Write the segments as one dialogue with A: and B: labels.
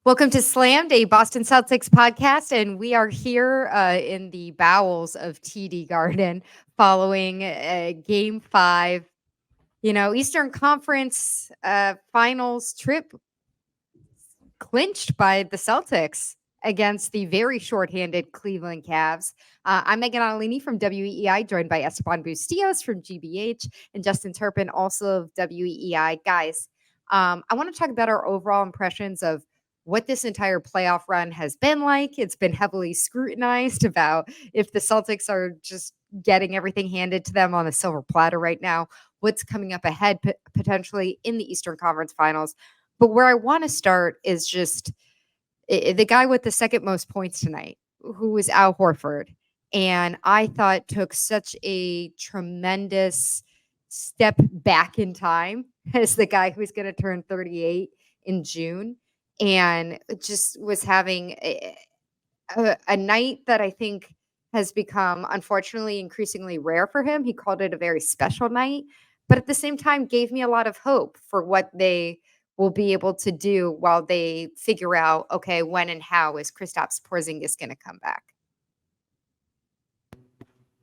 A: Welcome to Slammed, a Boston Celtics podcast, and we are here in the bowels of TD Garden following Game 5. Eastern Conference Finals trip clinched by the Celtics against the very shorthanded Cleveland Cavs. I'm Meghan Ottolini from WEEI, joined by Esteban Bustillos from GBH and Justin Turpin, also of WEEI. Guys, I want to talk about our overall impressions of what this entire playoff run has been like. It's been heavily scrutinized about if the Celtics are just getting everything handed to them on a silver platter right now, what's coming up ahead potentially in the Eastern Conference Finals. But where I want to start is just the guy with the second most points tonight, who was Al Horford. And I thought took such a tremendous step back in time as the guy who's going to turn 38 in June. And just was having a night that I think has become, unfortunately, increasingly rare for him. He called it a very special night, but at the same time gave me a lot of hope for what they will be able to do while they figure out, okay, when and how is Kristaps Porzingis going to come back?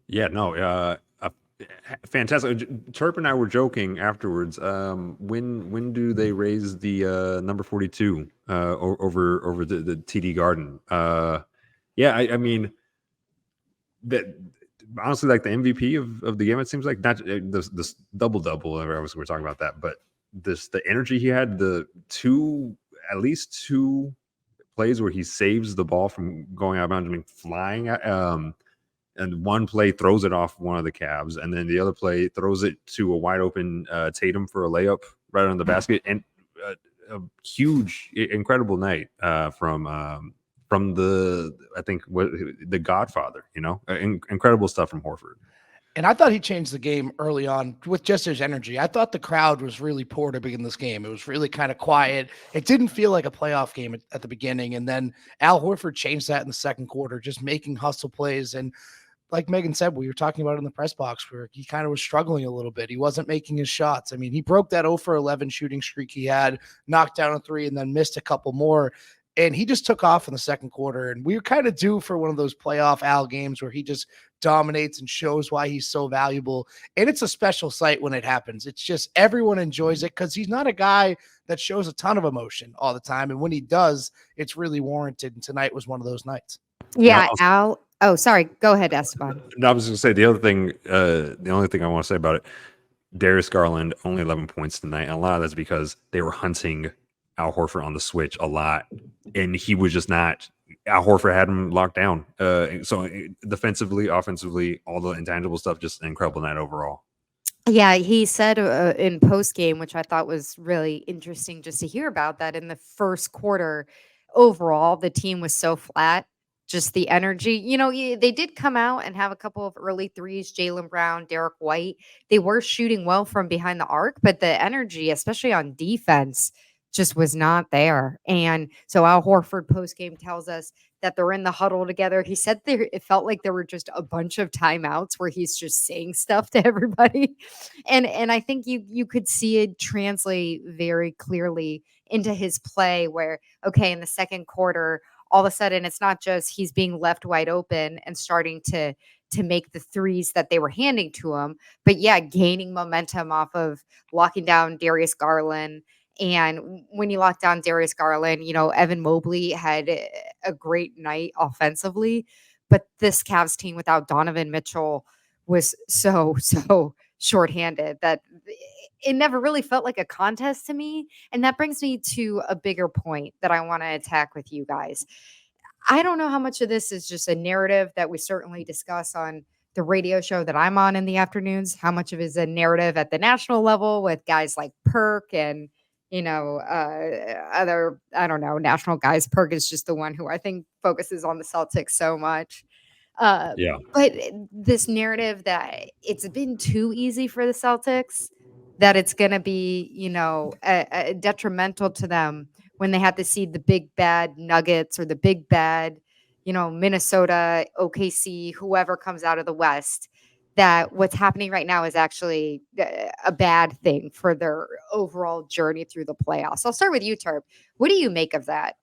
B: Yeah, no, fantastic. Turp and I were joking afterwards. When do they raise the number 42 over the TD Garden? Yeah, I mean that honestly, like the MVP of the game. It seems like not this double. Obviously, we're talking about that, but the energy he had, at least two plays where he saves the ball from going out of bounds, I mean, flying. And one play throws it off one of the Cavs, and then the other play throws it to a wide open Tatum for a layup right on the basket, and a huge, incredible night from the the Godfather. Incredible stuff from Horford.
C: And I thought he changed the game early on with just his energy. I thought the crowd was really poor to begin this game. It was really kind of quiet. It didn't feel like a playoff game at the beginning. And then Al Horford changed that in the second quarter, just making hustle plays. And like Megan said, we were talking about it in the press box where he kind of was struggling a little bit. He wasn't making his shots. I mean, he broke that 0 for 11 shooting streak he had, knocked down a 3 and then missed a couple more. And he just took off in the second quarter. And we were kind of due for one of those playoff Al games where he just dominates and shows why he's so valuable. And it's a special sight when it happens. It's just everyone enjoys it because he's not a guy that shows a ton of emotion all the time. And when he does, it's really warranted. And tonight was one of those nights.
A: Yeah, Al. Oh, sorry. Go ahead, Esteban.
B: No, I was going to say the only thing I want to say about it, Darius Garland, only 11 points tonight. And a lot of that's because they were hunting Al Horford on the switch a lot, and he was just not. Al Horford had him locked down. So defensively, offensively, all the intangible stuff, just an incredible night overall.
A: Yeah, he said in post game, which I thought was really interesting just to hear about, that in the first quarter, overall, the team was so flat. Just the energy, they did come out and have a couple of early threes. Jaylen Brown, Derrick White, they were shooting well from behind the arc, but the energy, especially on defense, just was not there. And so Al Horford post-game tells us that they're in the huddle together. He said it felt like there were just a bunch of timeouts where he's just saying stuff to everybody. And I think you could see it translate very clearly into his play where, okay, in the second quarter, all of a sudden it's not just he's being left wide open and starting to make the threes that they were handing to him, but yeah, gaining momentum off of locking down Darius Garland. And when you lock down Darius Garland, Evan Mobley had a great night offensively, but this Cavs team without Donovan Mitchell was so shorthanded that it never really felt like a contest to me. And that brings me to a bigger point that I want to attack with you guys. I don't know how much of this is just a narrative that we certainly discuss on the radio show that I'm on in the afternoons, how much of it is a narrative at the national level with guys like Perk and other, I don't know, national guys. Perk is just the one who I think focuses on the Celtics so much. But this narrative that it's been too easy for the Celtics, that it's going to be, detrimental to them when they have to see the big bad Nuggets or the big bad, Minnesota, OKC, whoever comes out of the West, that what's happening right now is actually a bad thing for their overall journey through the playoffs. I'll start with you, Terp. What do you make of that?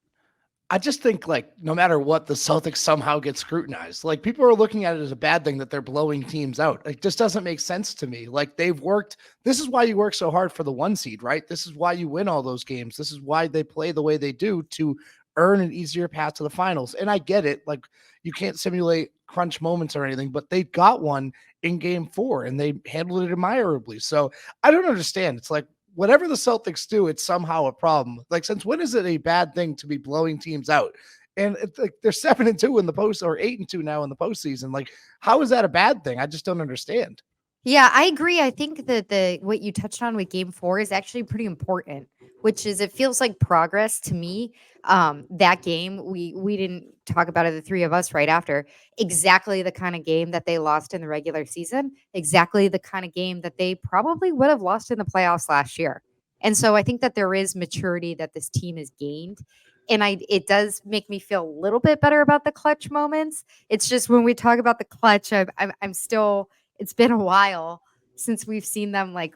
C: I just think like no matter what, the Celtics somehow get scrutinized. Like people are looking at it as a bad thing that they're blowing teams out. It just doesn't make sense to me. Like they've worked. This is why you work so hard for the 1 seed, right? This is why you win all those games. This is why they play the way they do to earn an easier path to the finals. And I get it. Like you can't simulate crunch moments or anything, but they got one in game 4 and they handled it admirably. So I don't understand. It's like, whatever the Celtics do, it's somehow a problem. Like, since when is it a bad thing to be blowing teams out? And it's like they're 7-2 in the post, or 8-2 now in the postseason. Like, how is that a bad thing? I just don't understand.
A: Yeah, I agree. I think that the what you touched on with game 4 is actually pretty important, which is it feels like progress to me. That game, we didn't talk about it, the three of us right after. Exactly the kind of game that they lost in the regular season, exactly the kind of game that they probably would have lost in the playoffs last year. And so I think that there is maturity that this team has gained. And it does make me feel a little bit better about the clutch moments. It's just when we talk about the clutch, I'm still, it's been a while since we've seen them like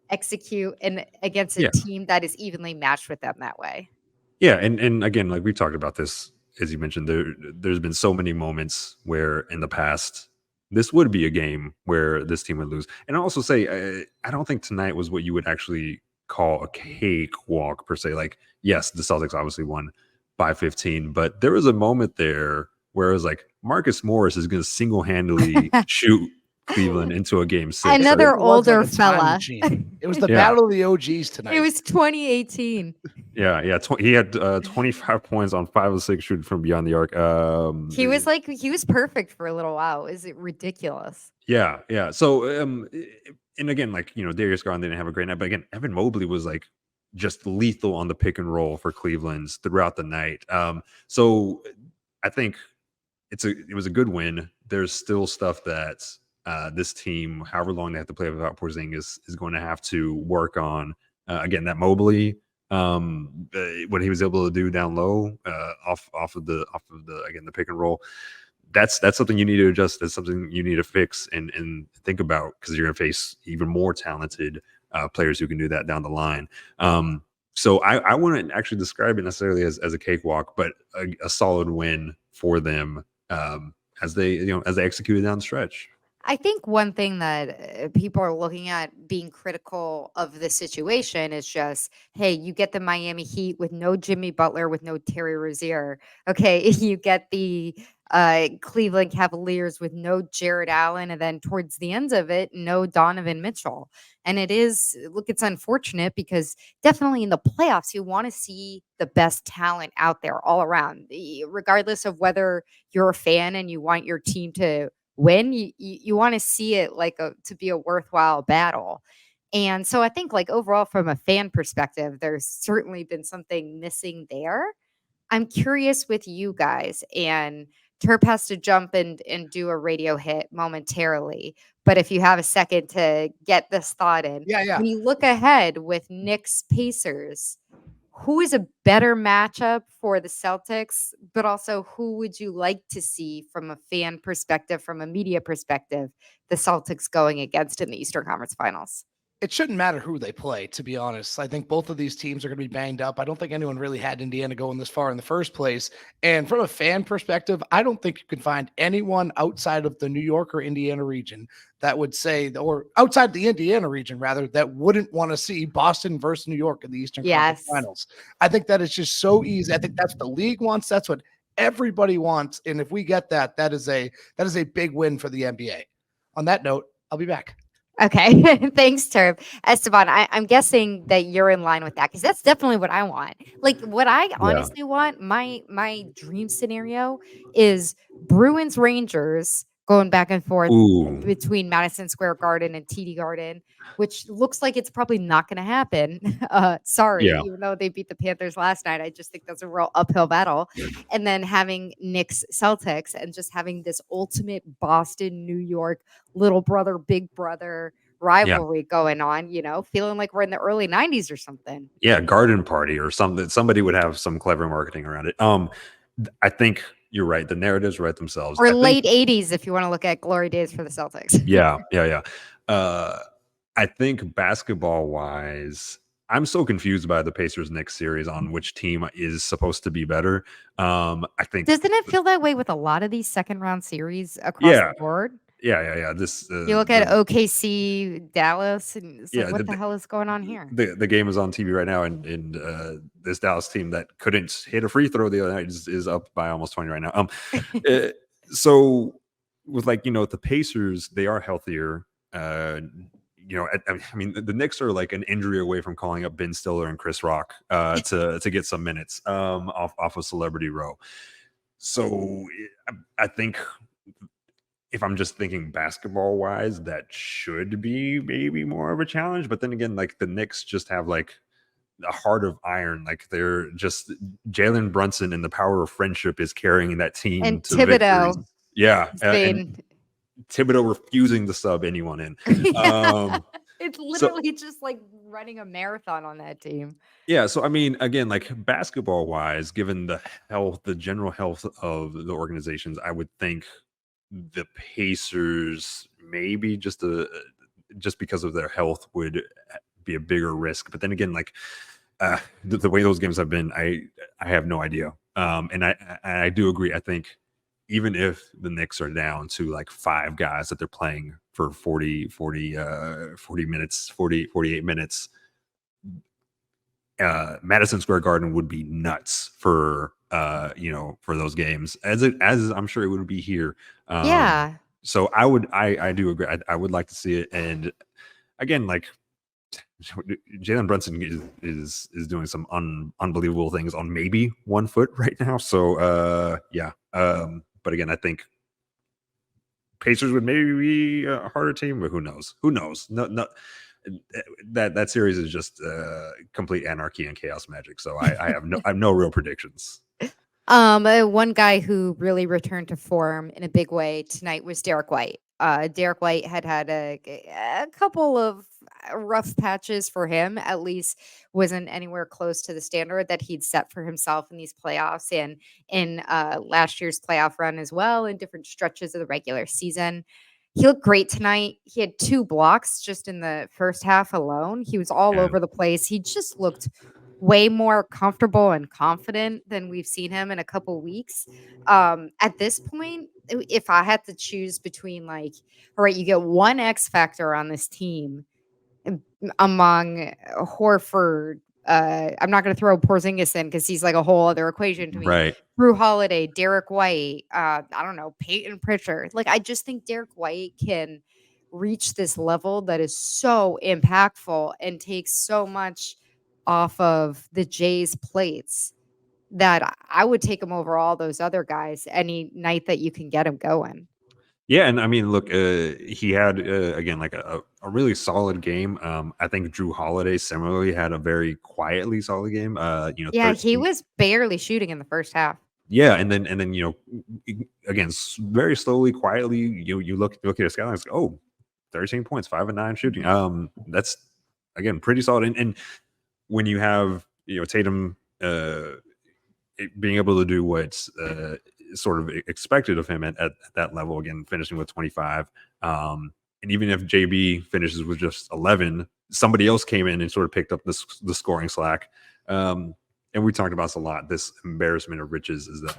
A: execute and against a
B: Yeah.
A: team that is evenly matched with them that way.
B: Yeah, and again, like we talked about this, as you mentioned, there's been so many moments where in the past this would be a game where this team would lose. And I also say I don't think tonight was what you would actually call a cakewalk per se. Like, yes, the Celtics obviously won by 15, but there was a moment there where it was like Marcus Morris is going to single-handedly shoot Cleveland into a game 6.
A: Another
C: It was
A: older
C: like a time
A: fella.
C: machine. It was the
B: Yeah.
C: battle of the OGs tonight.
A: It was 2018.
B: Yeah. He had 25 points on 5 of 6 shooting from beyond the arc.
A: He was perfect for a little while. Is it ridiculous?
B: Yeah. So, and again, like, Darius Garland didn't have a great night, but again, Evan Mobley was like just lethal on the pick and roll for Cleveland throughout the night. So I think it was a good win. There's still stuff that this team, however long they have to play without Porzingis, is going to have to work on. Again, that Mobley, what he was able to do down low, off of the again, the pick and roll. That's something you need to adjust. That's something you need to fix and think about, because you're going to face even more talented players who can do that down the line. So I wouldn't actually describe it necessarily as a cakewalk, but a solid win for them as they executed down the stretch.
A: I think one thing that people are looking at being critical of the situation is just, hey, you get the Miami Heat with no Jimmy Butler, with no Terry Rozier. Okay, you get the Cleveland Cavaliers with no Jared Allen, and then towards the end of it, no Donovan Mitchell. And it's unfortunate because definitely in the playoffs, you want to see the best talent out there all around, regardless of whether you're a fan and you want your team to win. You want to see it to be a worthwhile battle. And so I think like overall from a fan perspective, there's certainly been something missing there. I'm curious with you guys, and Terp has to jump and do a radio hit momentarily. But if you have a second to get this thought in,
C: Yeah.
A: when you look ahead with Knicks Pacers, who is a better matchup for the Celtics, but also who would you like to see from a fan perspective, from a media perspective, the Celtics going against in the Eastern Conference Finals?
C: It shouldn't matter who they play, to be honest. I think both of these teams are going to be banged up. I don't think anyone really had Indiana going this far in the first place. And from a fan perspective, I don't think you can find anyone outside of the New York or Indiana region that would say, or outside the Indiana region, rather, that wouldn't want to see Boston versus New York in the Eastern Conference Finals. I think that is just so easy. I think that's what the league wants. That's what everybody wants. And if we get that, that is a big win for the NBA. On that note, I'll be back.
A: Okay. Thanks, Terp. Esteban, I'm guessing that you're in line with that, because that's definitely what I want. Like what I honestly want, my dream scenario is Bruins Rangers going back and forth between Madison Square Garden and TD Garden, which looks like it's probably not going to happen. Even though they beat the Panthers last night, I just think that's a real uphill battle. And then having Knicks Celtics and just having this ultimate Boston, New York, little brother, big brother rivalry going on, feeling like we're in the early 90s or something.
B: Yeah, garden party or something. Somebody would have some clever marketing around it. I think you're right. The narratives write themselves.
A: Or late 80s, if you want to look at glory days for the Celtics.
B: Yeah. I think basketball wise, I'm so confused by the Pacers Knicks series on which team is supposed to be better. I think
A: Doesn't it feel that way with a lot of these second round series across
B: yeah,
A: the board?
B: yeah. This
A: You look at OKC, Dallas, and it's like,
B: yeah
A: what the hell is going on here?
B: the game is on TV right now, and this Dallas team that couldn't hit a free throw the other night is up by almost 20 right now. Uh, so with the Pacers, they are healthier. I mean, the Knicks are like an injury away from calling up Ben Stiller and Chris Rock to get some minutes off of Celebrity Row. So I think if I'm just thinking basketball wise, that should be maybe more of a challenge. But then again, like the Knicks just have like a heart of iron. Like they're just Jalen Brunson and the power of friendship is carrying that team
A: And
B: to victories.
A: Thibodeau
B: Yeah,
A: has
B: and
A: been
B: Thibodeau refusing to sub anyone in.
A: yeah, it's
B: So
A: literally just like running a marathon on that team.
B: yeah, so I mean, again, like basketball wise, given the general health of the organizations, I would think the Pacers maybe just because of their health would be a bigger risk. But then again, like the way those games have been, I have no idea. And I do agree. I think even if the Knicks are down to like 5 guys that they're playing for 40 minutes, 48 minutes, Madison Square Garden would be nuts for for those games as I'm sure it would be here.
A: Yeah.
B: So I do agree. I would like to see it. And again, like Jalen Brunson is doing some unbelievable things on maybe 1 foot right now. So yeah. But again, I think Pacers would maybe be a harder team, but who knows? Who knows? No, that series is just complete anarchy and chaos magic. So I have no real predictions.
A: One guy who really returned to form in a big way tonight was Derrick White. Derrick White had a couple of rough patches for him. At least wasn't anywhere close to the standard that he'd set for himself in these playoffs and in last year's playoff run as well, in different stretches of the regular season. He looked great tonight. He had 2 blocks just in the first half alone. He was all
B: Yeah.
A: over the place. He just looked way more comfortable and confident than we've seen him in a couple weeks. At this point, if I had to choose between like, all right, you get one X factor on this team among Horford. I'm not going to throw Porzingis in because he's like a whole other equation to me.
B: Right.
A: Drew Holiday, Derrick White, I don't know, Peyton Pritchard. Like, I just think Derrick White can reach this level that is so impactful and takes so much off of the Jays' plates that I would take him over all those other guys any night that you can get him going.
B: Yeah, and I mean, look, he had again like a really solid game. I think Drew Holiday similarly had a very quietly solid game.
A: Yeah, he
B: 13.
A: was barely shooting in the first half.
B: Yeah, and then again, very slowly, quietly, you look at his stat line, it's like, oh, 13 points, 5 and 9 shooting. That's again pretty solid. And when you have Tatum being able to do what's sort of expected of him at that level, again finishing with 25, and even if JB finishes with just 11, somebody else came in and sort of picked up the scoring slack. And we talked about this a lot. This embarrassment of riches is that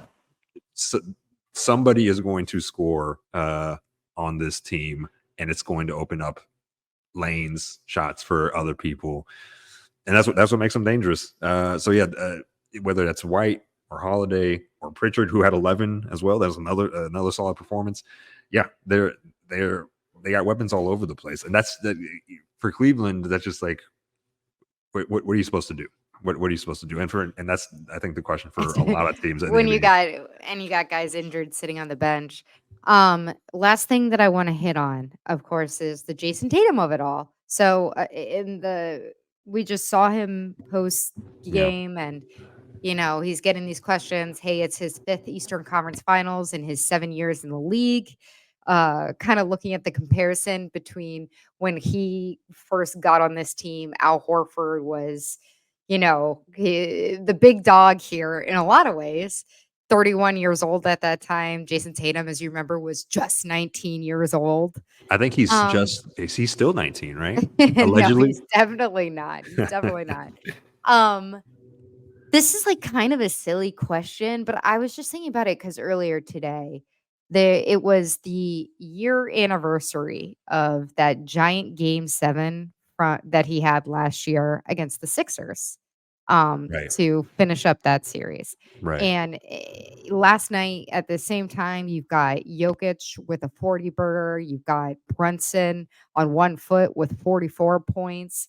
B: somebody is going to score on this team, and it's going to open up lanes, shots for other people, and that's what makes them dangerous. So yeah, whether that's White or Holiday or Pritchard, who had 11 as well, that was another solid performance. Yeah, they got weapons all over the place, and that's for Cleveland. That's just like, what are you supposed to do? What are you supposed to do? And that's I think the question for a lot of teams.
A: When you got guys injured sitting on the bench. Last thing that I want to hit on, of course, is the Jason Tatum of it all. So we just saw him post game, and he's getting these questions. Hey, it's his 5th Eastern Conference Finals in his 7 years in the league. Kind of looking at the comparison between when he first got on this team, Al Horford was, the big dog here in a lot of ways. 31 years old at that time. Jason Tatum, as you remember, was just 19 years old.
B: I think
A: Um,
B: is he still 19, right?
A: no,
B: Allegedly.
A: he's definitely not. He's definitely not. Um, this is like kind of a silly question, but I was just thinking about it because earlier today, it was the year anniversary of that giant game 7 that he had last year against the Sixers
B: Right.
A: to finish up that series.
B: Right.
A: And last night at the same time, you've got Jokic with a 40 burger, you've got Brunson on 1 foot with 44 points.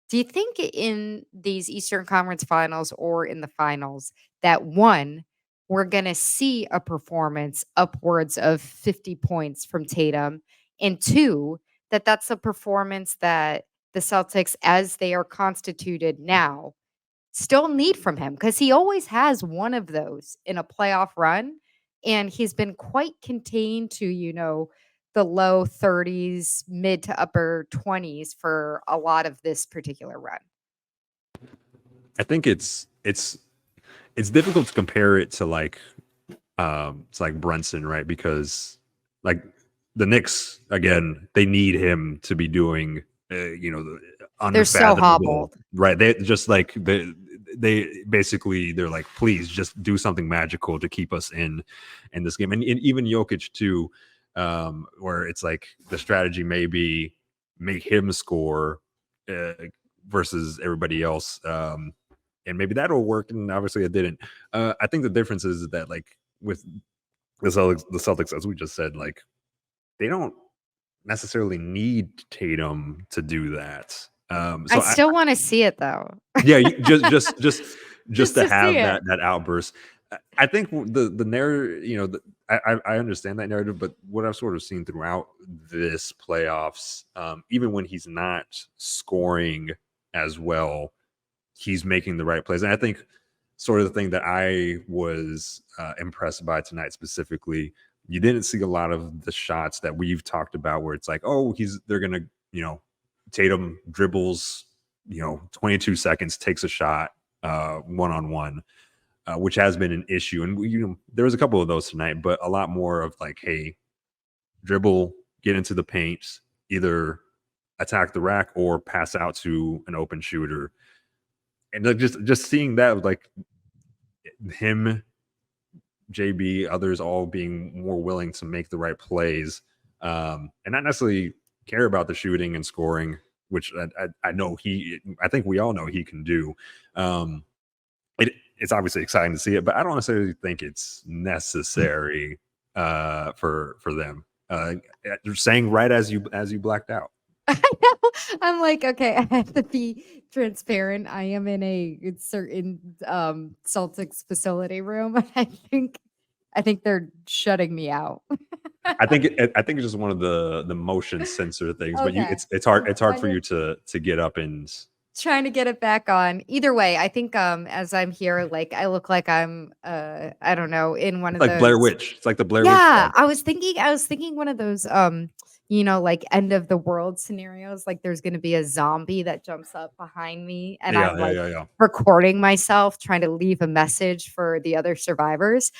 A: Do you think in these Eastern Conference Finals or in the finals that one, we're going to see a performance upwards of 50 points from Tatum, and two, that that's a performance that the Celtics, as they are constituted now, still need from him because he always has one of those in a playoff run, and he's been quite contained to, the low 30s, mid to upper 20s for a lot of this particular run.
B: I think it's difficult to compare it to it's like Brunson, right? Because like the Knicks, again, they need him to be doing the
A: They're so
B: unfathomable,
A: hobbled.
B: right? They just like they basically they're like, please just do something magical to keep us in this game. And even Jokic too, where it's like the strategy may be make him score uh, versus everybody else. And maybe that'll work, and obviously it didn't. I think the difference is that like with the Celtics, as we just said, like they don't necessarily need Tatum to do that.
A: I
B: So
A: still want to see it though.
B: yeah, just
A: Just
B: to
A: to see
B: have
A: it.
B: that outburst. I think the narrative, I understand that narrative, but what I've sort of seen throughout this playoffs, even when he's not scoring as well, he's making the right plays. And I think sort of the thing that I was impressed by tonight specifically, you didn't see a lot of the shots that we've talked about where it's like, oh, they're gonna, Tatum dribbles, 22 seconds, takes a shot one-on-one, which has been an issue. And there was a couple of those tonight, but a lot more of like, hey, dribble, get into the paint, either attack the rack or pass out to an open shooter. And like just seeing that, like him, JB, others all being more willing to make the right plays, and not necessarily care about the shooting and scoring, which I know I think we all know he can do. It's obviously exciting to see it, but I don't necessarily think it's necessary for them. You're saying right as you blacked out.
A: I know. I'm like, okay, I have to be transparent. I am in a certain Celtics facility room. I think they're shutting me out.
B: I think it's just one of the motion sensor things, but
A: Okay.
B: it's hard for you to get up and
A: Trying to get it back on. Either way, I think as I'm here, like I look like I'm I don't know, in one
B: it's
A: of
B: like Blair
A: those.
B: Witch. It's like the Blair Witch
A: Yeah,
B: project.
A: I was thinking one of those like end of the world scenarios, like there's gonna be a zombie that jumps up behind me and
B: Yeah,
A: I'm
B: yeah,
A: like
B: yeah, yeah.
A: recording myself trying to leave a message for the other survivors.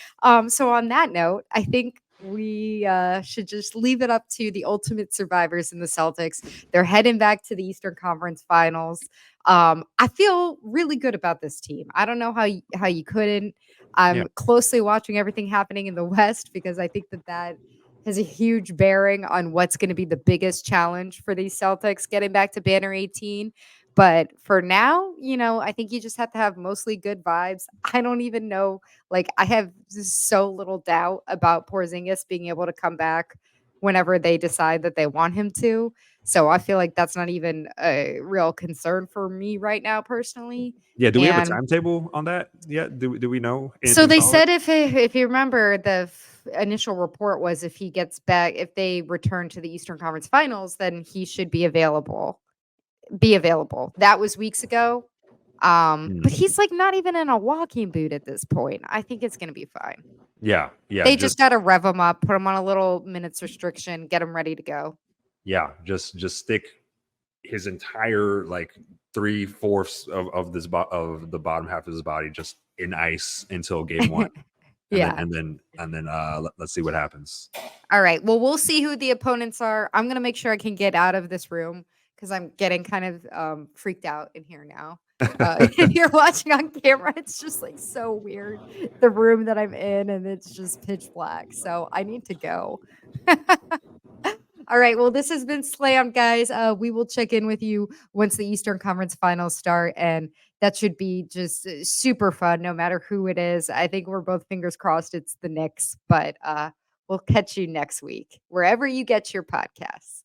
A: So on that note, I think we should just leave it up to the ultimate survivors in the Celtics. They're heading back to the Eastern Conference Finals. I feel really good about this team. I don't know how you couldn't.
B: Yeah.
A: I'm closely watching everything happening in the West because I think that has a huge bearing on what's going to be the biggest challenge for these Celtics getting back to Banner 18. But for now, I think you just have to have mostly good vibes. I don't even know. Like, I have just so little doubt about Porzingis being able to come back whenever they decide that they want him to. So I feel like that's not even a real concern for me right now, personally.
B: Yeah, do we have a
A: And
B: timetable on that yet? Do we know
A: so
B: anything
A: they
B: solid?
A: said if you remember, the initial report was if he gets back, if they return to the Eastern Conference Finals, then he should be available. Be available. That was weeks ago. But
B: Hmm.
A: he's like not even in a walking boot at this point. I think it's gonna be fine.
B: Yeah,
A: They just gotta rev him up, put him on a little minutes restriction, get him ready to go.
B: just stick his entire like 3/4 of the bottom half of his body just in ice until game one.
A: Yeah.
B: Let's see what happens.
A: All right. Well, we'll see who the opponents are. I'm gonna make sure I can get out of this room because I'm getting kind of freaked out in here now. If you're watching on camera, it's just like so weird. The room that I'm in, and it's just pitch black. So I need to go. All right. Well, this has been Slam, guys. We will check in with you once the Eastern Conference Finals start, and that should be just super fun, no matter who it is. I think we're both fingers crossed it's the Knicks, but we'll catch you next week wherever you get your podcasts.